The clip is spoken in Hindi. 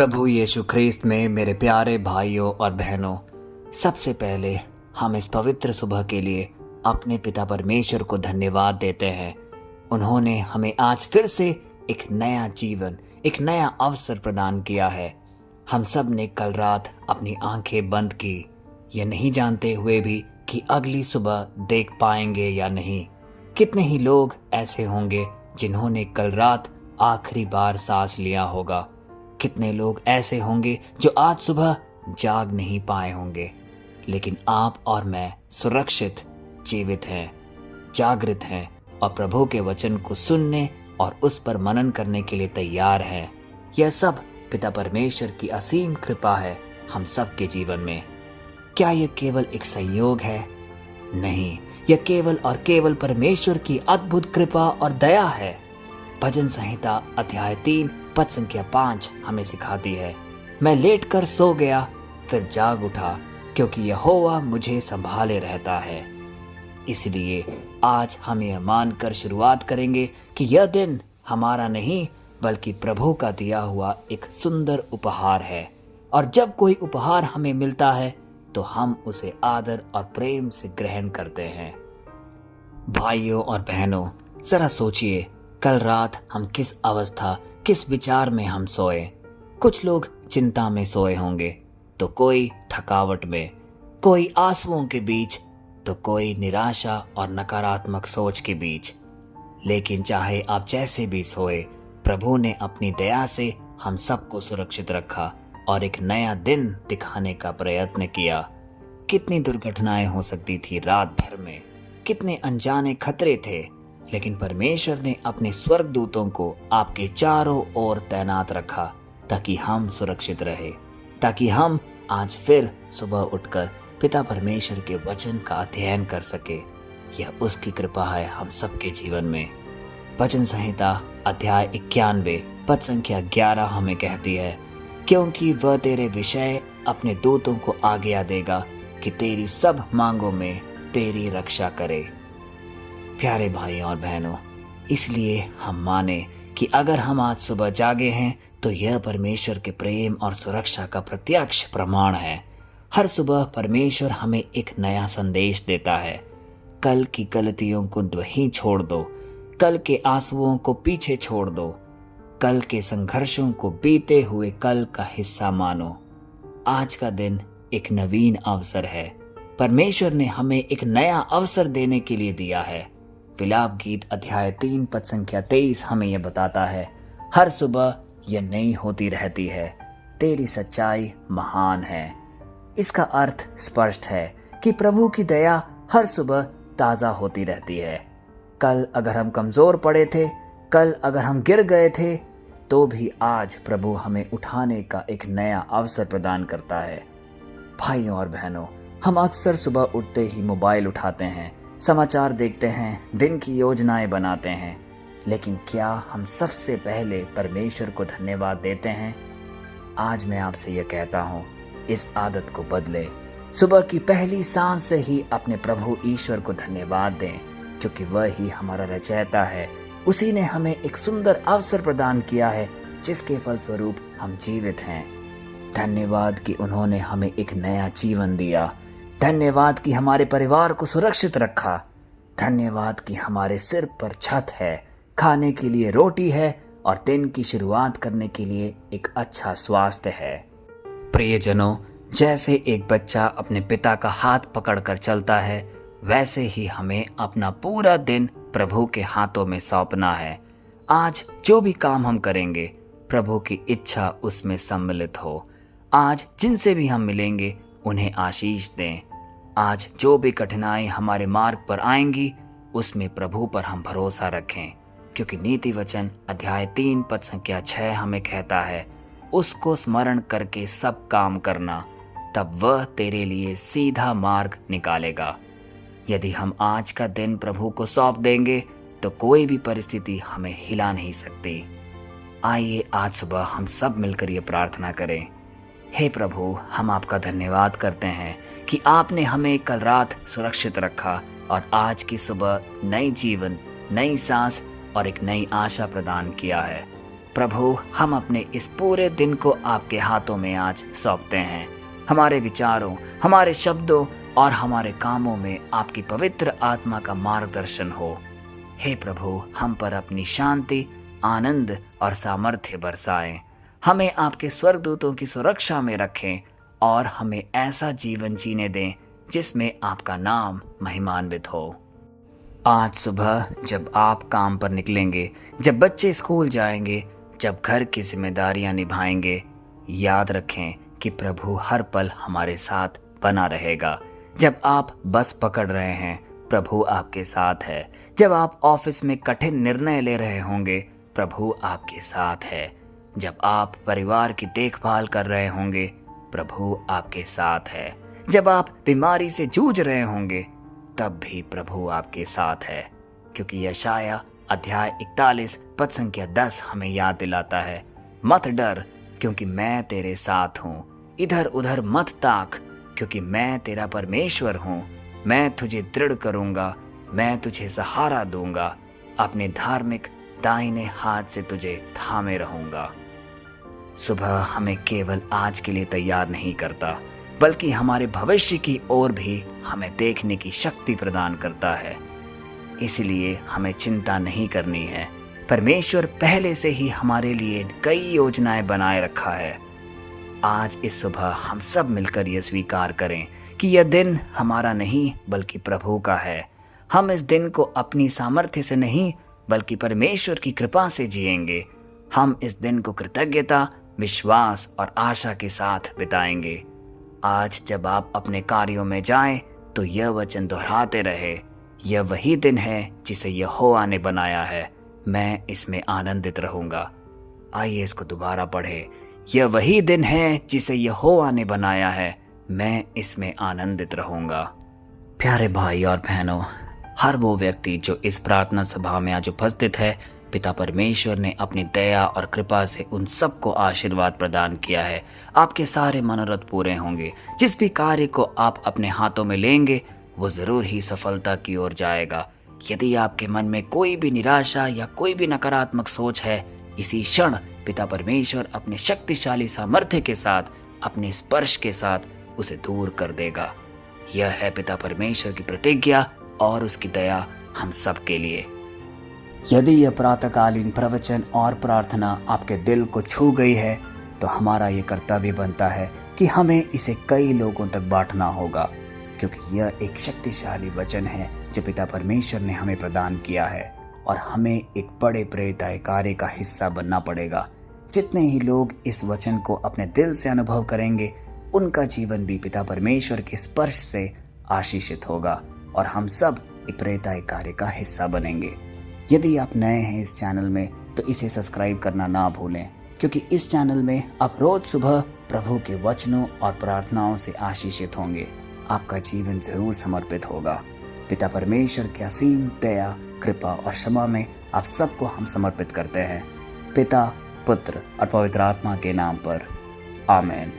प्रभु यीशु ख्रीस्त में मेरे प्यारे भाइयों और बहनों, सबसे पहले हम इस पवित्र सुबह के लिए अपने पिता परमेश्वर को धन्यवाद देते हैं। उन्होंने हमें आज फिर से एक नया जीवन, एक नया अवसर प्रदान किया है। हम सब ने कल रात अपनी आंखें बंद की, ये नहीं जानते हुए भी कि अगली सुबह देख पाएंगे या नहीं। कितने ही लोग ऐसे होंगे जिन्होंने कल रात आखिरी बार सांस लिया होगा। कितने लोग ऐसे होंगे जो आज सुबह जाग नहीं पाए होंगे, लेकिन आप और मैं सुरक्षित जीवित हैं, जागृत हैं और प्रभु के वचन को सुनने और उस पर मनन करने के लिए तैयार हैं। यह सब पिता परमेश्वर की असीम कृपा है हम सब के जीवन में। क्या यह केवल एक संयोग है? नहीं, यह केवल और केवल परमेश्वर की अद्भुत कृपा और दया है। भजन संहिता अध्याय 3 पद संख्या 5 हमें सिखाती है, मैं लेटकर सो गया फिर जाग उठा, क्योंकि यहोवा मुझे संभाले रहता है। इसलिए आज हम यह मानकर शुरुआत करेंगे कि यह दिन हमारा नहीं बल्कि प्रभु का दिया हुआ एक सुंदर उपहार है, और जब कोई उपहार हमें मिलता है तो हम उसे आदर और प्रेम से ग्रहण करते हैं। भाइयों और बहनों, जरा सोचिए, कल रात हम किस अवस्था, किस विचार में हम सोए। कुछ लोग चिंता में सोए होंगे, तो कोई थकावट में, कोई आंसुओं के बीच, तो कोई निराशा और नकारात्मक सोच के बीच। लेकिन चाहे आप जैसे भी सोए, प्रभु ने अपनी दया से हम सबको सुरक्षित रखा और एक नया दिन दिखाने का प्रयत्न किया। कितनी दुर्घटनाएं हो सकती थी रात भर में, कितने अनजाने खतरे थे, लेकिन परमेश्वर ने अपने स्वर्गदूतों को आपके चारों ओर तैनात रखा ताकि हम सुरक्षित रहे, ताकि हम आज फिर सुबह उठकर पिता परमेश्वर के वचन का अध्ययन कर सके। यह उसकी कृपा है हम सबके जीवन में। भजन संहिता अध्याय 91 पद संख्या 11 हमें कहती है, क्योंकि वह तेरे विषय अपने दूतों को आज्ञा देगा कि तेरी सब मांगों में तेरी रक्षा करे। प्यारे भाई और बहनों, इसलिए हम माने कि अगर हम आज सुबह जागे हैं तो यह परमेश्वर के प्रेम और सुरक्षा का प्रत्यक्ष प्रमाण है। हर सुबह परमेश्वर हमें एक नया संदेश देता है। कल की गलतियों को वहीं छोड़ दो, कल के आंसुओं को पीछे छोड़ दो, कल के संघर्षों को बीते हुए कल का हिस्सा मानो। आज का दिन एक नवीन अवसर है। परमेश्वर ने हमें एक नया अवसर देने के लिए दिया है। विलाप गीत अध्याय 3 पद संख्या 23 हमें यह बताता है, हर सुबह यह नई होती रहती है, तेरी सच्चाई महान है। इसका अर्थ स्पष्ट है कि प्रभु की दया हर सुबह ताजा होती रहती है। कल अगर हम कमजोर पड़े थे, कल अगर हम गिर गए थे, तो भी आज प्रभु हमें उठाने का एक नया अवसर प्रदान करता है। भाइयों और बहनों, हम अक्सर सुबह उठते ही मोबाइल उठाते हैं, समाचार देखते हैं, दिन की योजनाएं बनाते हैं, लेकिन क्या हम सबसे पहले परमेश्वर को धन्यवाद देते हैं? आज मैं आपसे यह कहता हूँ, इस आदत को बदलें। सुबह की पहली सांस से ही अपने प्रभु ईश्वर को धन्यवाद दें, क्योंकि वह ही हमारा रचयिता है। उसी ने हमें एक सुंदर अवसर प्रदान किया है जिसके फलस्वरूप हम जीवित हैं। धन्यवाद कि उन्होंने हमें एक नया जीवन दिया। धन्यवाद कि हमारे परिवार को सुरक्षित रखा। धन्यवाद कि हमारे सिर पर छत है, खाने के लिए रोटी है और दिन की शुरुआत करने के लिए एक अच्छा स्वास्थ्य है। प्रियजनों, जैसे एक बच्चा अपने पिता का हाथ पकड़कर चलता है, वैसे ही हमें अपना पूरा दिन प्रभु के हाथों में सौंपना है। आज जो भी काम हम करेंगे, प्रभु की इच्छा उसमें सम्मिलित हो। आज जिनसे भी हम मिलेंगे, उन्हें आशीष दें। आज जो भी कठिनाई हमारे मार्ग पर आएंगी, उसमें प्रभु पर हम भरोसा रखें, क्योंकि नीति वचन अध्याय 3 पद संख्या 6 हमें कहता है, उसको स्मरण करके सब काम करना, तब वह तेरे लिए सीधा मार्ग निकालेगा। यदि हम आज का दिन प्रभु को सौंप देंगे तो कोई भी परिस्थिति हमें हिला नहीं सकती। आइए आज सुबह हम सब मिलकर ये प्रार्थना करें। हे प्रभु, हम आपका धन्यवाद करते हैं कि आपने हमें कल रात सुरक्षित रखा और आज की सुबह नई जीवन, नई सांस और एक नई आशा प्रदान किया है। प्रभु, हम अपने इस पूरे दिन को आपके हाथों में आज सौंपते हैं। हमारे विचारों, हमारे शब्दों और हमारे कामों में आपकी पवित्र आत्मा का मार्गदर्शन हो। हे प्रभु, हम पर अपनी शांति, आनंद और सामर्थ्य बरसाएं। हमें आपके स्वर्गदूतों की सुरक्षा में रखें और हमें ऐसा जीवन जीने दें जिसमें आपका नाम महिमान्वित हो। आज सुबह जब आप काम पर निकलेंगे, जब बच्चे स्कूल जाएंगे, जब घर की जिम्मेदारियां निभाएंगे, याद रखें कि प्रभु हर पल हमारे साथ बना रहेगा। जब आप बस पकड़ रहे हैं, प्रभु आपके साथ है। जब आप ऑफिस में कठिन निर्णय ले रहे होंगे, प्रभु आपके साथ है। जब आप परिवार की देखभाल कर रहे होंगे, प्रभु आपके साथ है। जब आप बीमारी से जूझ रहे होंगे, तब भी प्रभु आपके साथ है, क्योंकि यशाया अध्याय 41 पद संख्या 10 हमें याद दिलाता है, मत डर क्योंकि मैं तेरे साथ हूँ। इधर उधर मत ताक क्योंकि मैं तेरा परमेश्वर हूँ। मैं तुझे दृढ़ करूँगा, मैं तुझे सहारा दूंगा, अपने धार्मिक दाहिने हाथ से तुझे थामे रहूँगा। सुबह हमें केवल आज के लिए तैयार नहीं करता, बल्कि हमारे भविष्य की ओर भी हमें देखने की शक्ति प्रदान करता है। इसलिए हमें चिंता नहीं करनी है। परमेश्वर पहले से ही हमारे लिए कई योजनाएं बनाए रखा है। आज इस सुबह हम सब मिलकर यह स्वीकार करें कि यह दिन हमारा नहीं बल्कि प्रभु का है। हम इस दिन को अपनी सामर्थ्य से नहीं बल्कि परमेश्वर की कृपा से जिएंगे। हम इस दिन को कृतज्ञता, विश्वास और आशा के साथ बिताएंगे। आज जब आप अपने कार्यों में जाएं, तो यह वचन दोहराते रहे, यह वही दिन है जिसे यहोवा ने बनाया है, मैं इसमें आनंदित रहूंगा। आइए इसको दोबारा पढ़ें। यह वही दिन है जिसे यहोवा ने बनाया है, मैं इसमें आनंदित रहूंगा। प्यारे भाई और बहनों, हर वो व्यक्ति जो इस प्रार्थना सभा में आज उपस्थित है, पिता परमेश्वर ने अपनी दया और कृपा से उन सबको आशीर्वाद प्रदान किया है। आपके सारे मनोरथ पूरे होंगे। जिस भी कार्य को आप अपने हाथों में लेंगे, वो जरूर ही सफलता की ओर जाएगा। यदि आपके मन में कोई भी निराशा या कोई भी नकारात्मक सोच है, इसी क्षण पिता परमेश्वर अपने शक्तिशाली सामर्थ्य के साथ, अपने स्पर्श के साथ उसे दूर कर देगा। यह है पिता परमेश्वर की प्रतिज्ञा और उसकी दया हम सब के लिए। यदि यह प्रातःकालीन प्रवचन और प्रार्थना आपके दिल को छू गई है, तो हमारा ये कर्तव्य बनता है कि हमें इसे कई लोगों तक बांटना होगा, क्योंकि यह एक शक्तिशाली वचन है जो पिता परमेश्वर ने हमें प्रदान किया है और हमें एक बड़े प्रेरिताई कार्य का हिस्सा बनना पड़ेगा। जितने ही लोग इस वचन को अपने दिल से अनुभव करेंगे, उनका जीवन भी पिता परमेश्वर के स्पर्श से आशीषित होगा और हम सब एक प्रेरिताई कार्य का हिस्सा बनेंगे। यदि आप नए हैं इस चैनल में, तो इसे सब्सक्राइब करना ना भूलें, क्योंकि इस चैनल में आप रोज सुबह प्रभु के वचनों और प्रार्थनाओं से आशीषित होंगे। आपका जीवन जरूर समर्पित होगा। पिता परमेश्वर की असीम दया, कृपा और क्षमा में आप सबको हम समर्पित करते हैं, पिता, पुत्र और पवित्र आत्मा के नाम पर। आमीन।